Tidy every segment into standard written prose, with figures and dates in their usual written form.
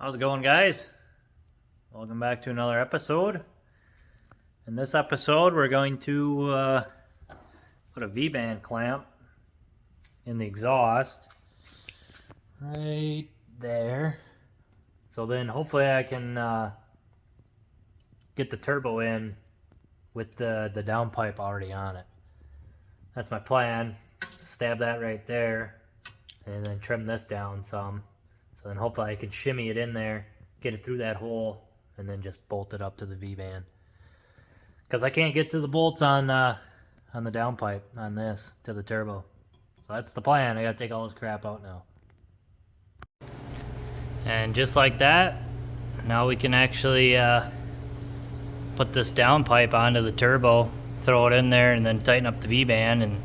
How's it going, guys? Welcome back to another episode. In this episode, we're going to put a V-band clamp in the exhaust right there. So then hopefully I can get the turbo in with the downpipe already on it. That's my plan. Stab that right there and then trim this down some. So then hopefully I can shimmy it in there, get it through that hole, and then just bolt it up to the V-band. Because I can't get to the bolts on the downpipe on this to the turbo. So that's the plan. I gotta take all this crap out now. And just like that, now we can actually put this downpipe onto the turbo, throw it in there, and then tighten up the V-band, and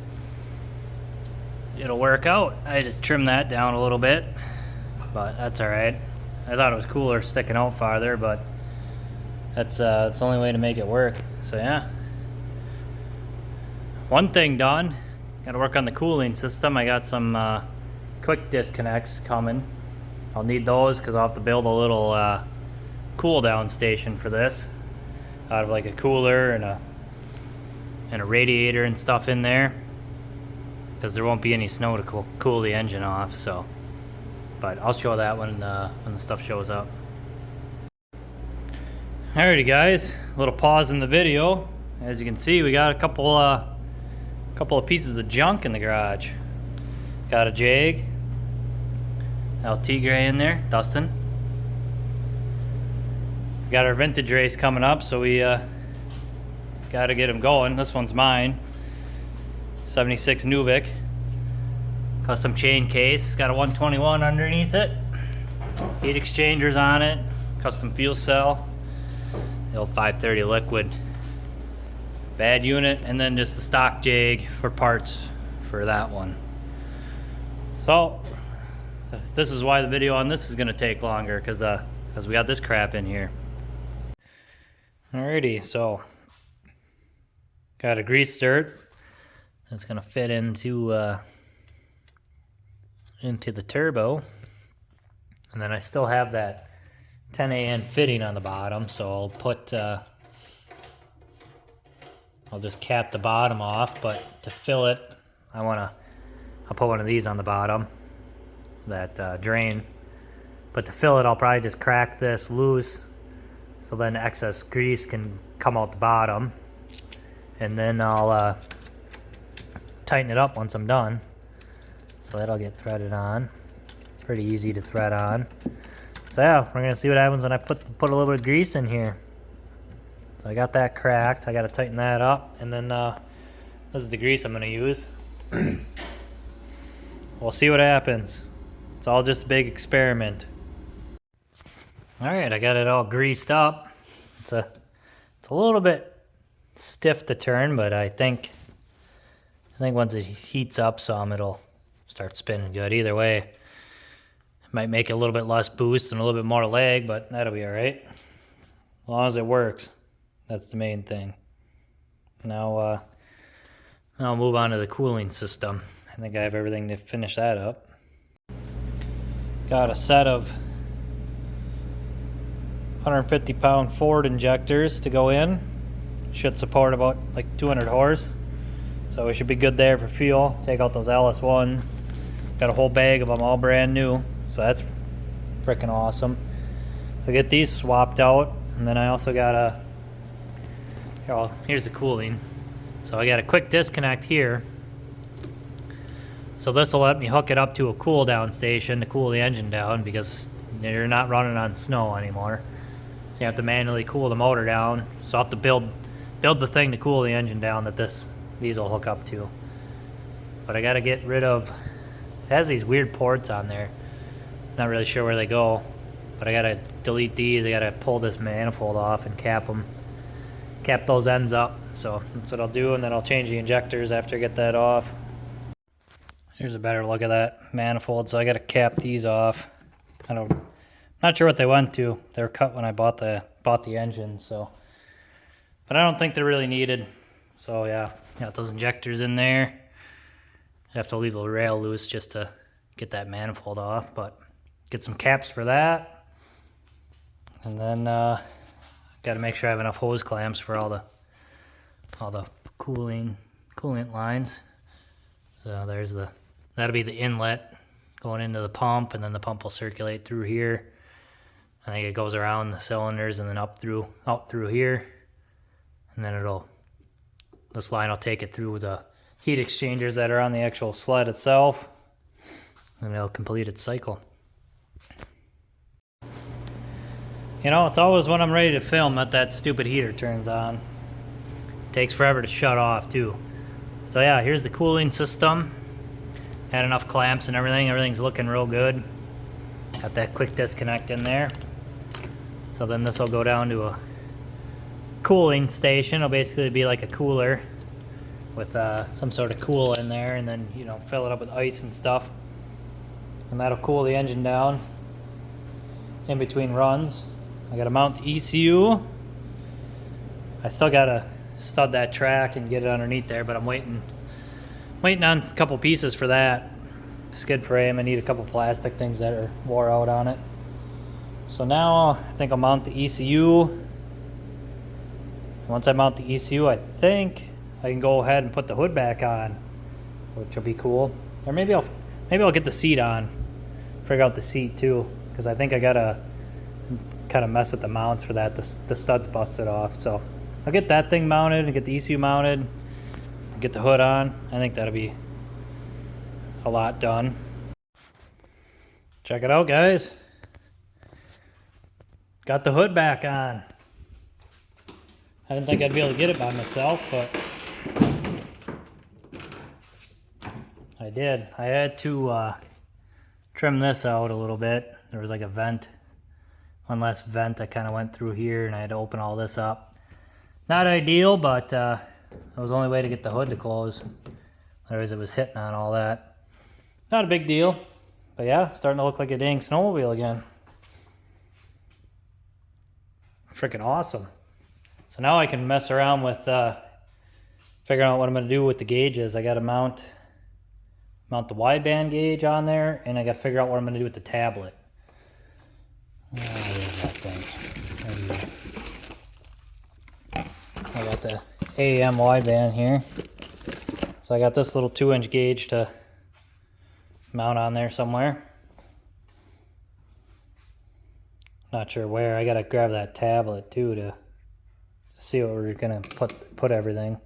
it'll work out. I had to trim that down a little bit, but that's alright. I thought it was cooler sticking out farther, but that's the only way to make it work. So yeah. One thing done. Gotta work on the cooling system. I got some quick disconnects coming. I'll need those because I'll have to build a little cool down station for this. Out of like a cooler and a radiator and stuff in there. Because there won't be any snow to cool the engine off, so. But I'll show that when the stuff shows up. Alrighty, guys, a little pause in the video. As you can see, we got a couple of pieces of junk in the garage. Got a Jag, LT Gray in there, Dustin. We got our vintage race coming up, so we got to get them going. This one's mine, 76 Nuvik. Custom chain case, got a 121 underneath it, heat exchangers on it, custom fuel cell, the old 530 liquid, bad unit, and then just the stock Jag for parts for that one. So this is why the video on this is going to take longer, because we got this crap in here. Alrighty, so got a grease dirt that's going to fit into the turbo, and then I still have that 10AN fitting on the bottom, so I'll put I'll just cap the bottom off, but to fill it I'll put one of these on the bottom, that drain, but to fill it I'll probably just crack this loose so then excess grease can come out the bottom, and then I'll tighten it up once I'm done. So that'll get threaded on. Pretty easy to thread on. So yeah, we're gonna see what happens when I put a little bit of grease in here. So I got that cracked. I gotta tighten that up, and then this is the grease I'm gonna use. We'll see what happens. It's all just a big experiment. All right, I got it all greased up. It's a little bit stiff to turn, but I think once it heats up some, it'll start spinning good. Either way, it might make it a little bit less boost and a little bit more lag, but that'll be all right. As long as it works, that's the main thing. Now I'll move on to the cooling system. I think I have everything to finish that up. Got a set of 150-pound Ford injectors to go in. Should support about like 200 horse. So we should be good there for fuel. Take out those LS1. Got a whole bag of them, all brand new. So that's freaking awesome. I'll get these swapped out. And then I also got here's the cooling. So I got a quick disconnect here. So this will let me hook it up to a cool down station to cool the engine down, because you're not running on snow anymore. So you have to manually cool the motor down. So I'll have to build the thing to cool the engine down that these will hook up to. But I gotta get rid of, it has these weird ports on there. Not really sure where they go, but I gotta delete these. I gotta pull this manifold off and cap those ends up. So that's what I'll do, and then I'll change the injectors after I get that off. Here's a better look at that manifold. So I gotta cap these off. Not sure what they went to. They were cut when I bought the engine, so. But I don't think they're really needed. So yeah, got those injectors in there. I have to leave the rail loose just to get that manifold off, but get some caps for that. And then got to make sure I have enough hose clamps for all the coolant lines. So there's that'll be the inlet going into the pump, and then the pump will circulate through here. I think it goes around the cylinders and then out through here, and then this line will take it through the heat exchangers that are on the actual sled itself, and it'll complete its cycle. You know, it's always when I'm ready to film that stupid heater turns on. It takes forever to shut off too. So yeah, here's the cooling system. Had enough clamps and everything. Everything's looking real good. Got that quick disconnect in there. So then this will go down to a cooling station. It'll basically be like a cooler with some sort of cool in there, and then, you know, fill it up with ice and stuff. And that'll cool the engine down in between runs. I gotta mount the ECU. I still gotta stud that track and get it underneath there, but I'm waiting on a couple pieces for that. Skid frame, I need a couple plastic things that are wore out on it. So now I think I'll mount the ECU. Once I mount the ECU, I think I can go ahead and put the hood back on, which will be cool. Or maybe I'll get the seat on, figure out the seat too, because I think I gotta kind of mess with the mounts for that. The stud's busted off, so I'll get that thing mounted and get the ECU mounted, get the hood on. I think that'll be a lot done. Check it out, guys. Got the hood back on. I didn't think I'd be able to get it by myself, but I did. I had to trim this out a little bit. There was like a vent, one less vent that kind of went through here, and I had to open all this up. Not ideal, but that was the only way to get the hood to close. Otherwise it was hitting on all that. Not a big deal, but yeah, starting to look like a dang snowmobile again. Freaking awesome. So now I can mess around with figuring out what I'm going to do with the gauges. I got to mount the wideband gauge on there, and I got to figure out what I'm going to do with the tablet. Where is that thing? I got the AM wideband here. So I got this little 2-inch gauge to mount on there somewhere. Not sure where. I gotta grab that tablet too to see what we're gonna put everything.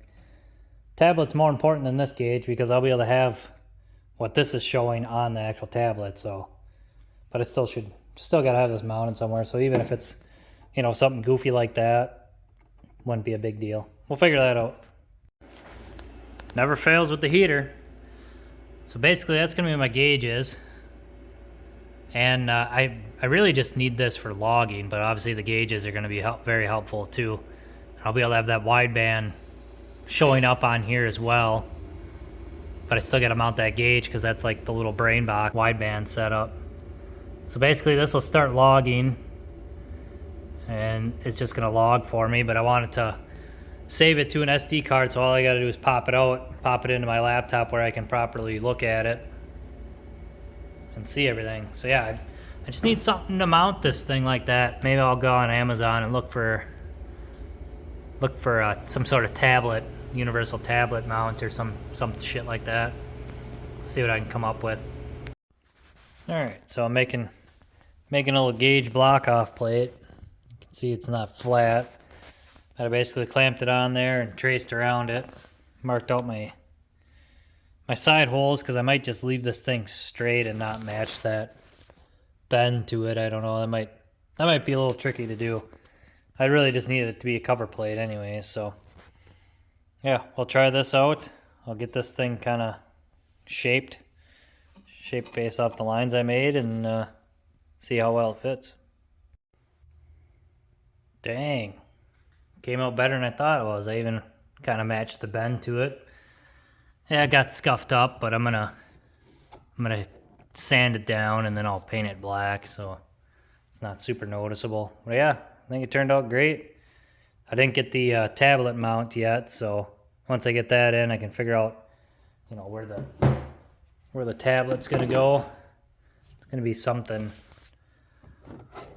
Tablet's more important than this gauge because I'll be able to have what this is showing on the actual tablet. So, but I still gotta have this mounted somewhere. So even if it's, you know, something goofy like that, wouldn't be a big deal. We'll figure that out. Never fails with the heater. So basically that's gonna be my gauges. And I really just need this for logging, but obviously the gauges are going to be very helpful too. I'll be able to have that wideband showing up on here as well, but I still got to mount that gauge because that's like the little brain box wideband setup. So basically this will start logging, and it's just going to log for me, but I want it to save it to an SD card, so all I got to do is pop it out, pop it into my laptop where I can properly look at it and see everything. So yeah, I just need something to mount this thing like that. Maybe I'll go on Amazon and look for some sort of tablet, universal tablet mount or some shit like that. See what I can come up with. All right, so I'm making a little gauge block off plate. You can see it's not flat. I basically clamped it on there and traced around it. Marked out my side holes because I might just leave this thing straight and not match that bend to it. I don't know. That might be a little tricky to do. I really just need it to be a cover plate anyway. So yeah, we'll try this out. I'll get this thing kind of shaped based off the lines I made, and see how well it fits. Dang, came out better than I thought it was. I even kind of matched the bend to it. Yeah, it got scuffed up, but I'm gonna sand it down and then I'll paint it black so it's not super noticeable. But yeah, I think it turned out great. I didn't get the tablet mount yet, so once I get that in, I can figure out, you know, where the tablet's gonna go. It's gonna be something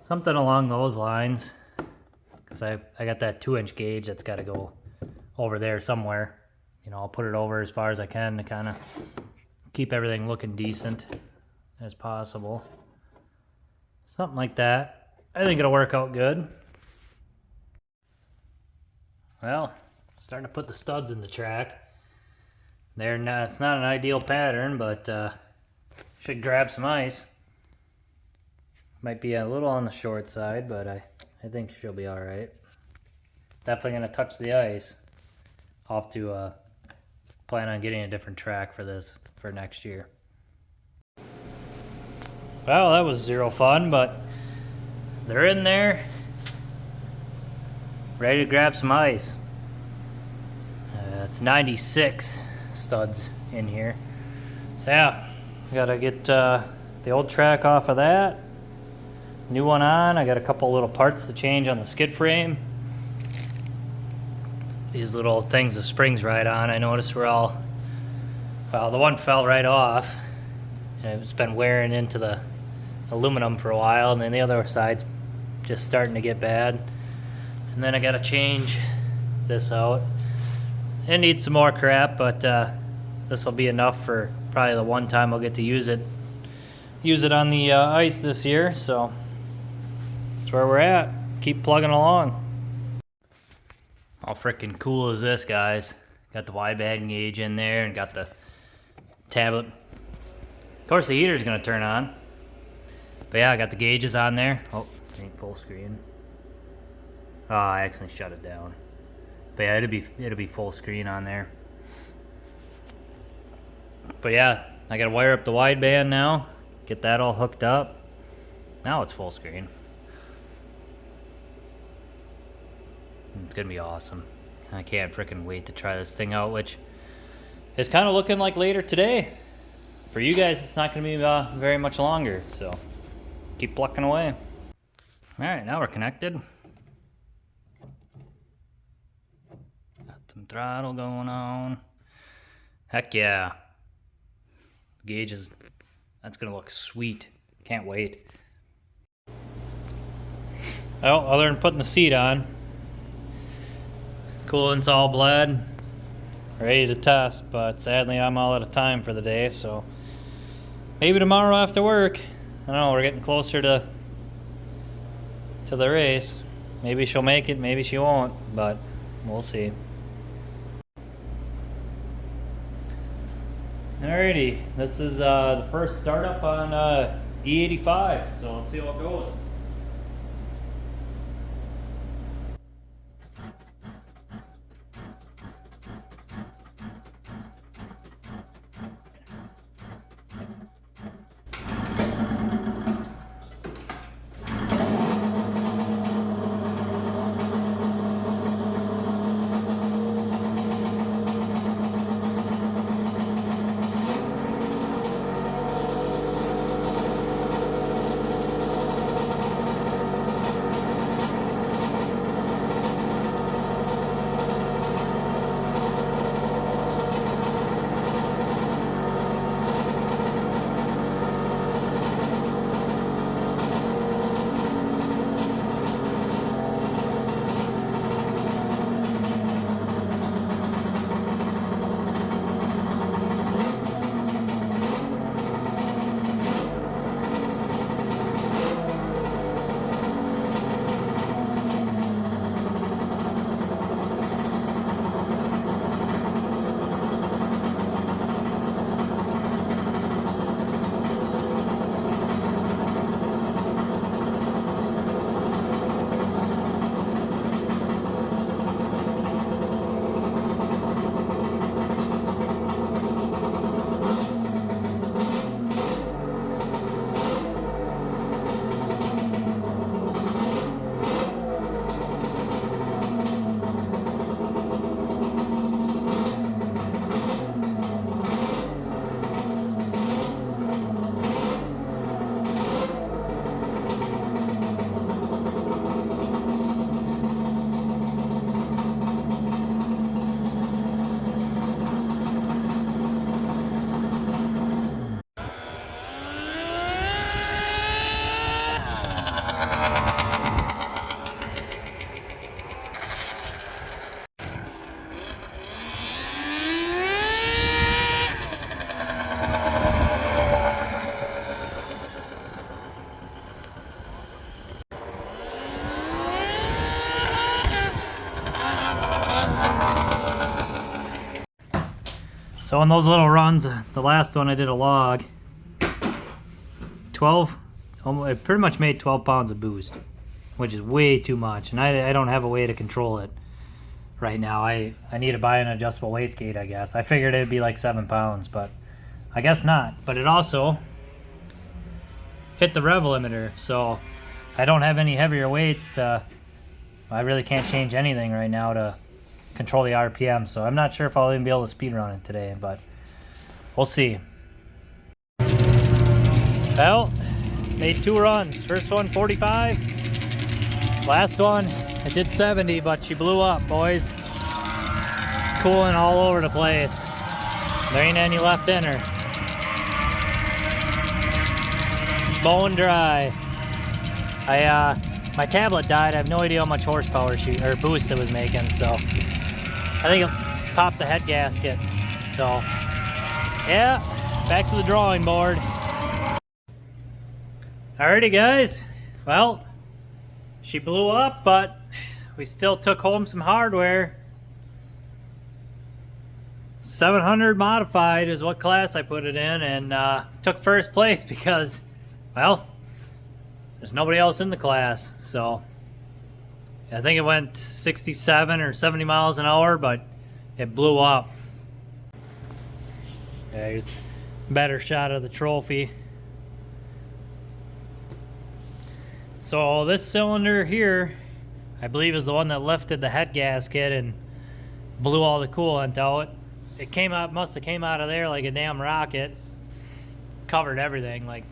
Something along those lines. Because I got that 2-inch gauge that's got to go over there somewhere. You know, I'll put it over as far as I can to kind of keep everything looking decent as possible. Something like that. I think it'll work out good. Well, starting to put the studs in the track. They're not, it's not an ideal pattern, but should grab some ice. Might be a little on the short side, but I think she'll be all right. Definitely gonna touch the ice. I'll have to plan on getting a different track for this for next year. Well, that was zero fun, but they're in there, ready to grab some ice. It's 96 studs in here. So yeah, gotta get the old track off of that. New one on. I got a couple little parts to change on the skid frame. These little things the springs ride on, I noticed were all, well, the one fell right off. And it's been wearing into the aluminum for a while, and then the other side's just starting to get bad. And then I gotta change this out. It needs some more crap, but this will be enough for probably the one time I'll get to use it on the ice this year. So that's where we're at. Keep plugging along. How freaking cool is this, guys? Got the wideband gauge in there and got the tablet. Of course the heater's gonna turn on. But yeah, I got the gauges on there. Oh, ain't full screen. Oh, I accidentally shut it down. But yeah, it'll be full screen on there. But yeah, I gotta wire up the wideband now. Get that all hooked up. Now it's full screen. It's gonna be awesome. I can't freaking wait to try this thing out, which is kind of looking like later today. For you guys, it's not gonna be very much longer, so keep plucking away. All right, now we're connected. Got some throttle going on. Heck yeah. Gauges, that's gonna look sweet. Can't wait. Well, other than putting the seat on, coolant's all bled, ready to test, but sadly I'm all out of time for the day, so maybe tomorrow after work. I don't know, we're getting closer to the race. Maybe she'll make it, maybe she won't, but we'll see. Alrighty, this is the first startup on E85, so let's see how it goes. So on those little runs, the last one I did a log, 12, it pretty much made 12 pounds of boost, which is way too much, and I don't have a way to control it right now. I need to buy an adjustable wastegate, I guess. I figured it'd be like 7 pounds, but I guess not. But it also hit the rev limiter, so I don't have any heavier weights I really can't change anything right now to control the RPM, so I'm not sure if I'll even be able to speed run it today, but we'll see. Well, made 2 runs. First one 45. Last one I did 70, but she blew up, boys. Cooling all over the place. There ain't any left in her. Bone dry. My tablet died. I have no idea how much horsepower or boost it was making, so I think it popped the head gasket. So yeah, back to the drawing board. Alrighty guys, well, she blew up, but we still took home some hardware. 700 modified is what class I put it in, and took first place because, well, there's nobody else in the class. So I think it went 67 or 70 miles an hour, but it blew up. There's a better shot of the trophy. So this cylinder here, I believe, is the one that lifted the head gasket and blew all the coolant out. It came out, must have came out of there like a damn rocket. Covered everything. Like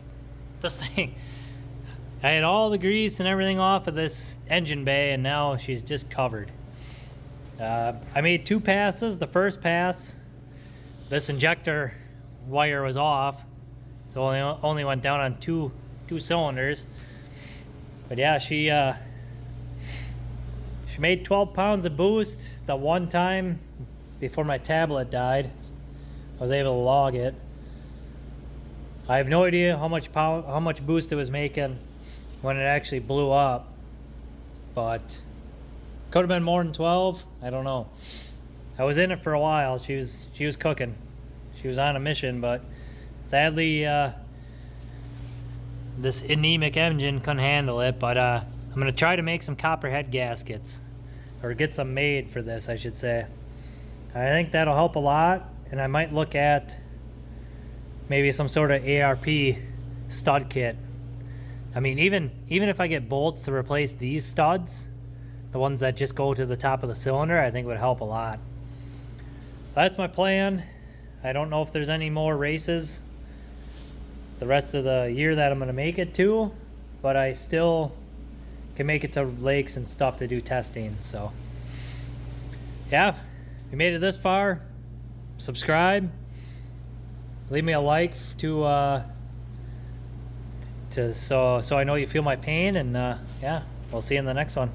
this thing, I had all the grease and everything off of this engine bay, and now she's just covered. I made 2 passes. The first pass, this injector wire was off, so only went down on two cylinders. But yeah, she made 12 pounds of boost the one time before my tablet died. I was able to log it. I have no idea how much boost it was making when it actually blew up, but could have been more than 12. I don't know. I was in it for a while. She was cooking. She was on a mission, but sadly this anemic engine couldn't handle it. But I'm gonna try to make some copper head gaskets, or get some made for this, I should say. I think that'll help a lot, and I might look at maybe some sort of ARP stud kit. I mean, even if I get bolts to replace these studs, the ones that just go to the top of the cylinder, I think would help a lot. So that's my plan. I don't know if there's any more races the rest of the year that I'm going to make it to, but I still can make it to lakes and stuff to do testing. So yeah, if you made it this far, subscribe, leave me a like so I know you feel my pain, and yeah, we'll see you in the next one.